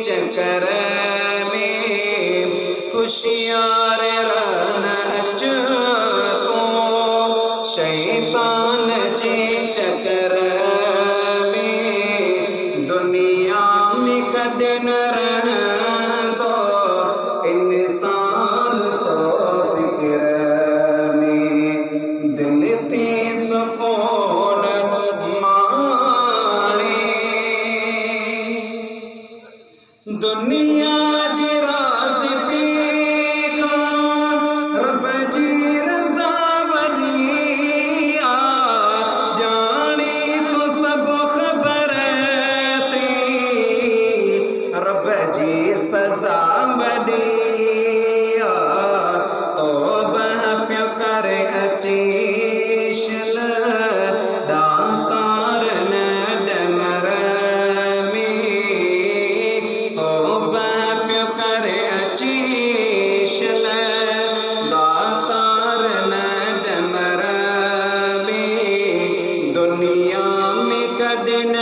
चक्कर में होशियार रहना तो शैतान जे चक्कर में दुनिया में कदे न रहना तो इंसान सो फिक्र में दिल ते सुकून माणे दुनिया जी राज पे रब जी रज़ा वलिया जाने तो सब खबर थी रब जी सज़ा वलिया तौबह प्यो करे अचीश दातार न डमर में तौबह प्यो करे अचीश दातार न डमर में दुनिया में कदे न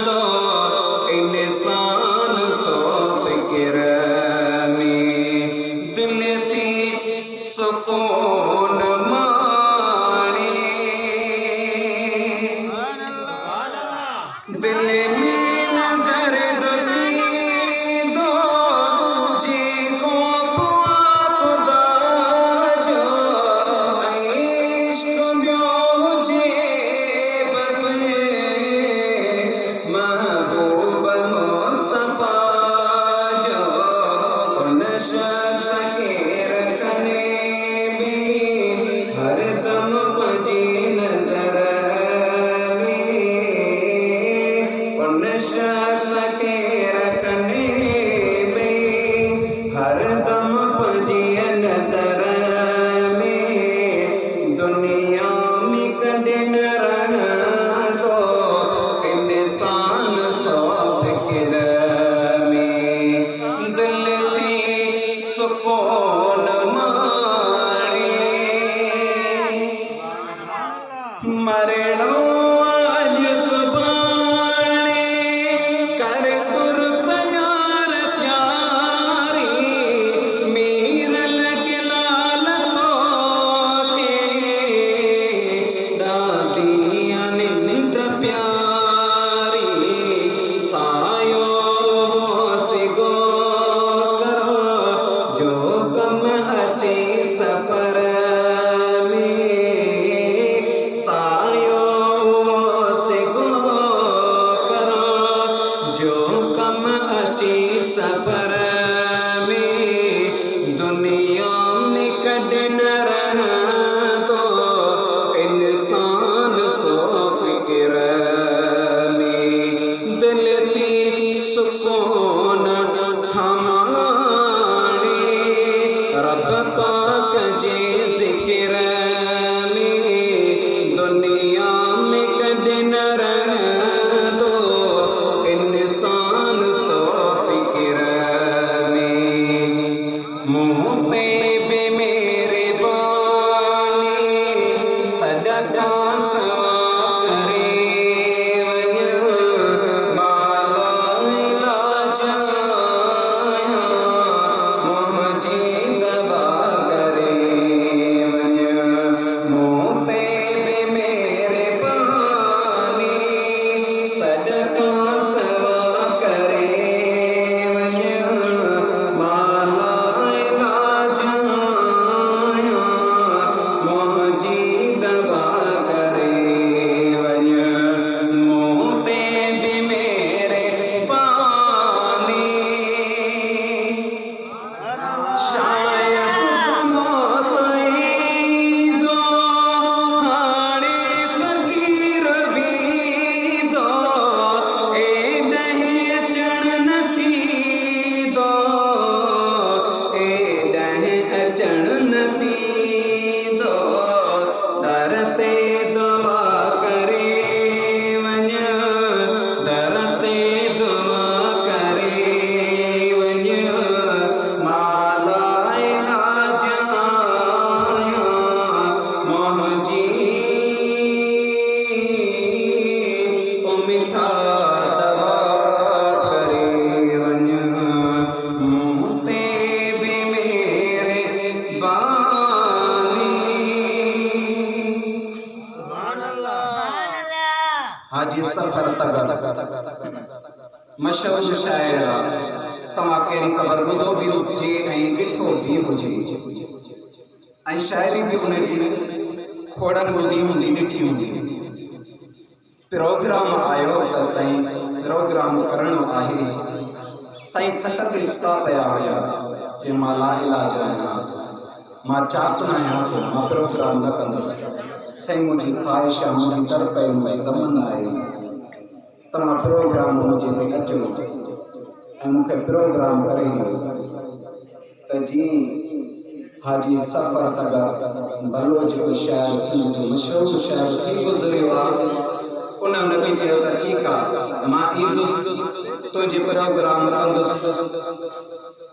तो इंसान सो फिक्र में दिल थी सुकून माणे दिल में न दर्द दो जी खौफ खुदा जो इश्क ब्यो जे बस महबूब मुस्तफा जो उन शख्स के रखने भी हर दम बजी नजर में उन शख्स के रखने में हर दम बजी नजर में दुनिया में कदे न रहना तो इंसान सो फिक्र में दिल थी सुकून माणे मरणो आज सुभाणे कर गुर तैयार त्यारी मीरल के लाल तो के दादिया निंद प्यारी सायो सिगो करो जो कम अचे सफर में सायो सिगो करो जो कम अचे सफर में दुनिया में कदे न रहना तो इंसान सो फिक्र में दिल थी सुकून हमारे रब पाक जे जिक्र में दुनिया में कदे न रहना तो इंसान सो फिक्र में मुँह पे भी मेरे बानी सदका सवा करे माला इलाज मशहूर शायर तव्हां कहिड़ी ख़बर ॿुधो बि हुजे ऐं ॾिठो बि हुजे ऐं शाइरी बि उन खोड़नि ॿुधी हूंदी ॾिठी हूंदी। प्रोग्राम आयो त साईं प्रोग्राम करणो आहे। साईं खट ते सुता पिया हुया चई मां ला इलाज आहियां, मां चाहत न आहियां थो, मां प्रोग्राम न कंदुसि। साईं मुंहिंजी ख़्वाहिश आहे, मुंहिंजी तरफ़ आहे, मुंहिंजी तमन्ना आहे तव्हां प्रोग्राम मुंहिंजे ते अचो ऐं मूंखे प्रोग्राम करे ॾियो। त जीअं हाजी सफ़र तगर बलोच जो शाइर सिंध जो मशहूरु शाइर थी गुज़रियो आहे, उन बि चयो त ठीकु आहे मां ईंदुसि तुंहिंजे प्रोग्राम कंदुसि,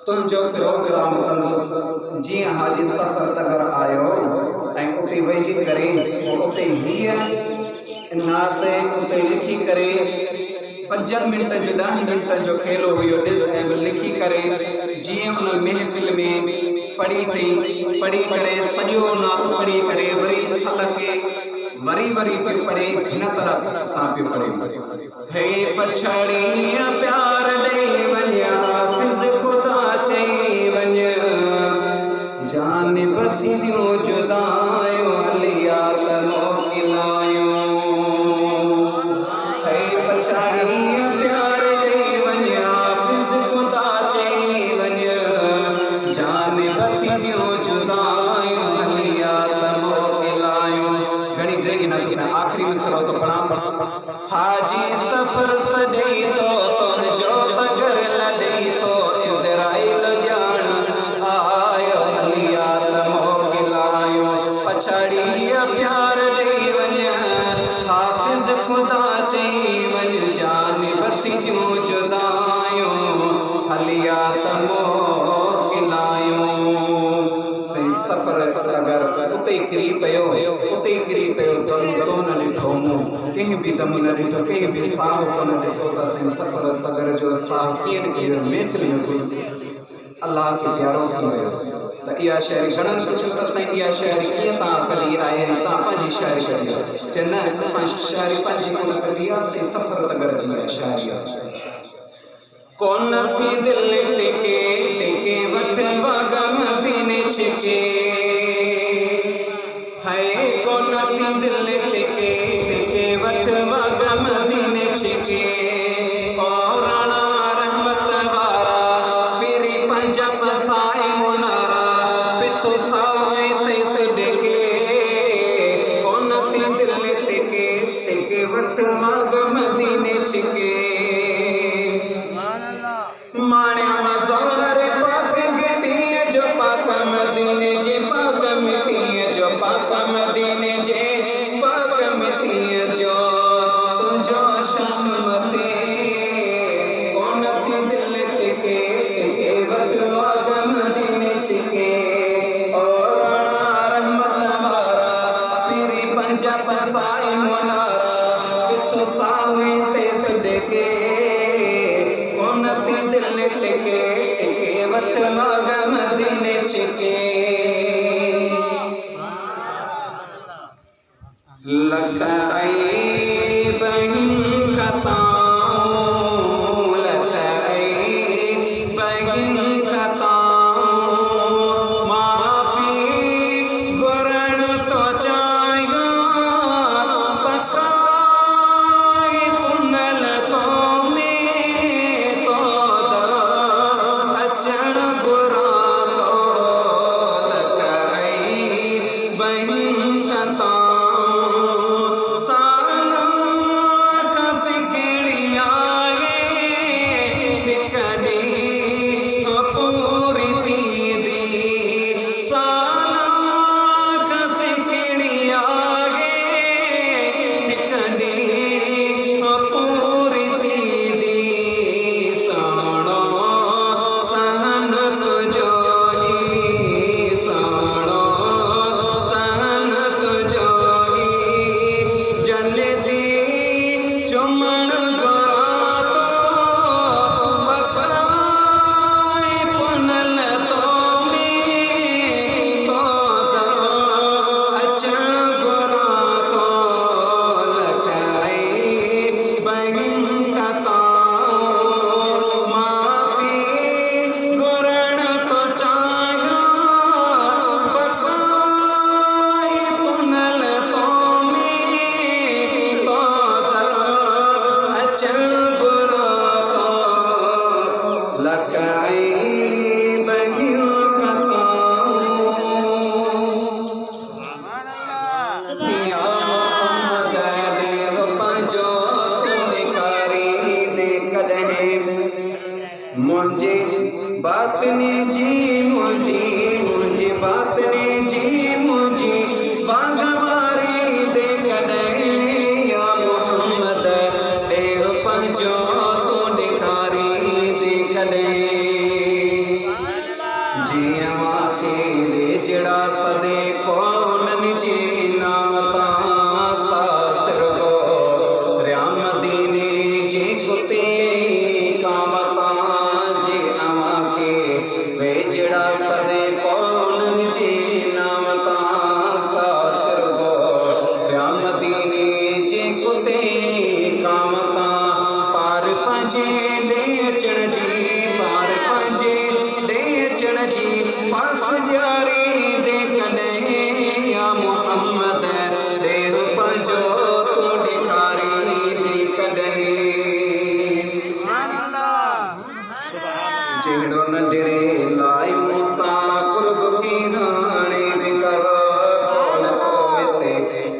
तुंहिंजो प्रोग्राम कंदुसि। जीअं हाजी सफ़र तगर आयो ऐं उते वेही करे उते हीअ नात उते लिखी करे 5 मिंट जो 10 मिंट जो खेलो हुयो ऐं लिखी करे जीअं उन महफ़िल में पढ़ी पढ़ी करे सॼो नात पढ़ी करे वरी थल खे वरी पियो पढ़े हिन तरह सां पियो पढ़े। हे पछड़ी प्यार ॾेई वञा हाफ़िज़ ख़ुदा चई वञ जानिब थींदियूं जुदायूं हलिया त मोकिलायूं। हे पछड़ी प्यार ॾेई वञा हाफ़िज़ ख़ुदा चई वञ जानिब थींदियूं जुदायूं हलिया त मोकिलायूं। घणी देरि न थी आख़िरी मिसरो तो पढ़ां। हाजी सफ़र सॼई तो तुंहिंजो तगर लॾई तो इज़राइल ॼाण आयो हलिया त मोकिलायूं। पछड़ी प्यार ॾेई वञ हाफ़िज़ ख़ुदा चई वञ जानिब थींदियूं जुदायूं हलिया त मोकिलायूं। सही सफ़र अगर उते किरी पियो दम तो न ॾिठो मूं कंहिं बि दम न ॾिठो, कंहिं बि साह कोन ॾिठो त सही सफ़र तगर जो साह कीअं निकिरी महफ़िल में अलाह खे प्यारो थी वियो। त इहा शाइरी घणनि पुछियो त साईं इहा शाइरी कीअं तव्हां कढी आहे, तव्हां पंहिंजी शाइरी कढी आहे? चए न असां शाइरी पंहिंजी कोन कढी आहे, सही सफ़र तगर जी शाइरी आहे। कोन थी दिलि टिके वठ वगम दीने छिके है कोन थी दिलि टिके वठ वगम दीने छिके और राणा रहमत वारा पीरी पंजाब साई मुनारा पिथो साए तेस डेके कोन थी दिलि टिके वठ वगम दीने छिके माण्या नज़ार पाक मिटीअ जो पाक मदीने जे पाक मिटीअ जो पाक मदीने जे पाक मिटीअ जो तुंहिंजो शान मथे कोन थी दिलि टिके वठ वाग मदीने छिके और राणा रहमत वारा पीरी पंजाब साई मुनारा पिथो साए तेस डेके कोन थी दिलि टिके वठ वाग मदीने छिके। लख ऐब हिन खताऊं लख ऐब हिन खताऊं माफ़ी घुरण तो चाहियां पकाए पुनल तो में तो अचण घुर लकाई बहियो खताऊं या मोहम्मद देव पंजो तुनिकारी दे कदहे मुझे बात ने जी मुझे बात ने जी मुझे बागवारी दे कदहे या मोहम्मद देव पंजो जड़ा सदे कौन जी नामता सासर हो रामदीने जी कुते कामता जी अमा के वे जड़ा सदे कौन जी नामता सासर हो रामदीने जी कुते कामता पार पंजे दे चढ़ जी पार पंजे दे चढ़ जी पास जारी मोहम्मद देव पंजो तुनिकारी दे कदहे जेड़ो नंढड़े लाई मूसा कुर्ब की हाणे विकर कौन को विसे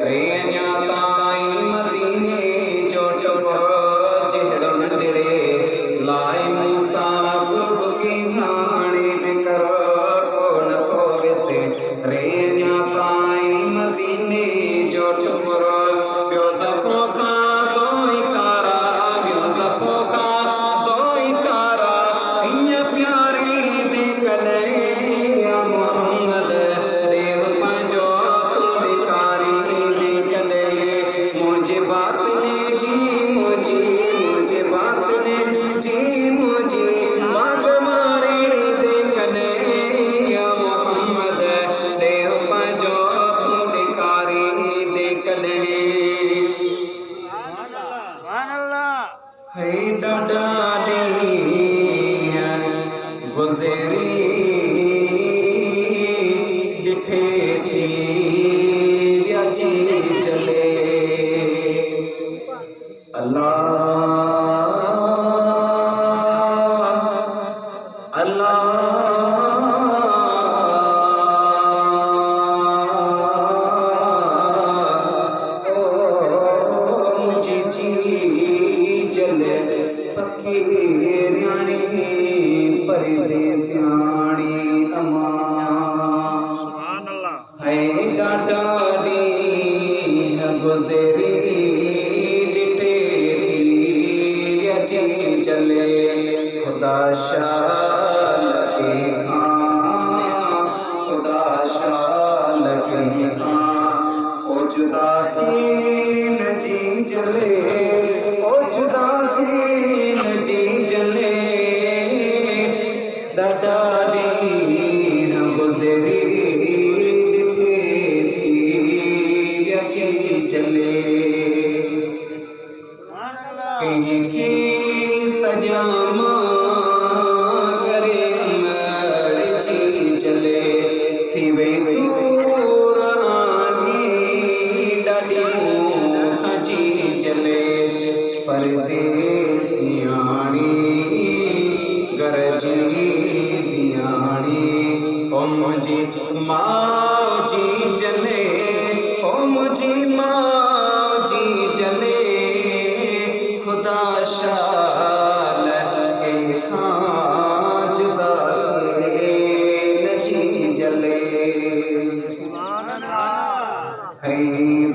रे न्याताई मदीने जो जेड़ो नंढड़े लाई मूसा कुर्ब की हाणे विकर कौन को विसे रे न्याताई मदीने जो ठुमर ब्यो दफो का दोई कारा ब्यो दफो का दोई कारा इन प्यारी दे कले या मोहम्मद देव पंजो तुनिकारी दे कले मुझे बात ने जी मुझे बात ने जी मुझे बाग मारी दे कले या मोहम्मद देव पंजो तुनिकारी दे कले है डाडी गुजरी डिठे थी व्याची चले अल्लाह जले फकीरानी परदेसियानी अमा है डाडी गुजरी डिटे अची चले खुदा शाल के खुदा शाल के ओ जुदा जी जले ओ जुदा जी जले डाडी गुजरी अची चले कहीं की सजामा करे मर्जी चले थी वे डाडी खची चले परदेसियानी गरजी दियानी ओ मुझे माजी जले ओ मुझे माजी जले खुदा शाल के खां जुदा नजी जले है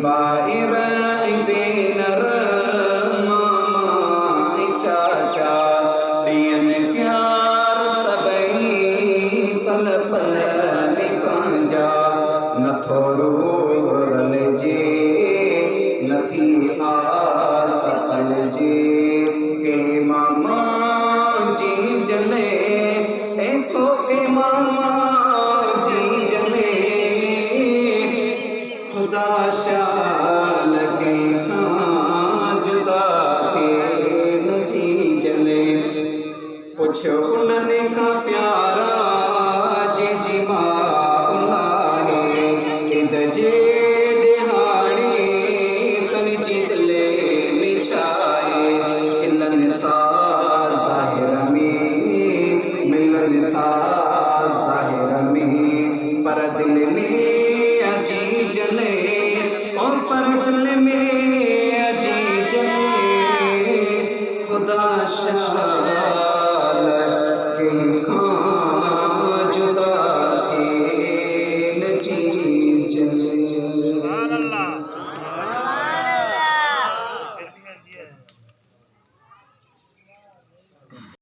बाहिर बेनर मामा चाचा प्रियन प्यार सबई पल पल पांजा न थोरो रल जे नथी आस फल जे के मामा जी जले तो के मामा जी जले खुदा शाल के खां जुदा के नजी जले पुछो उन्हने का प्यार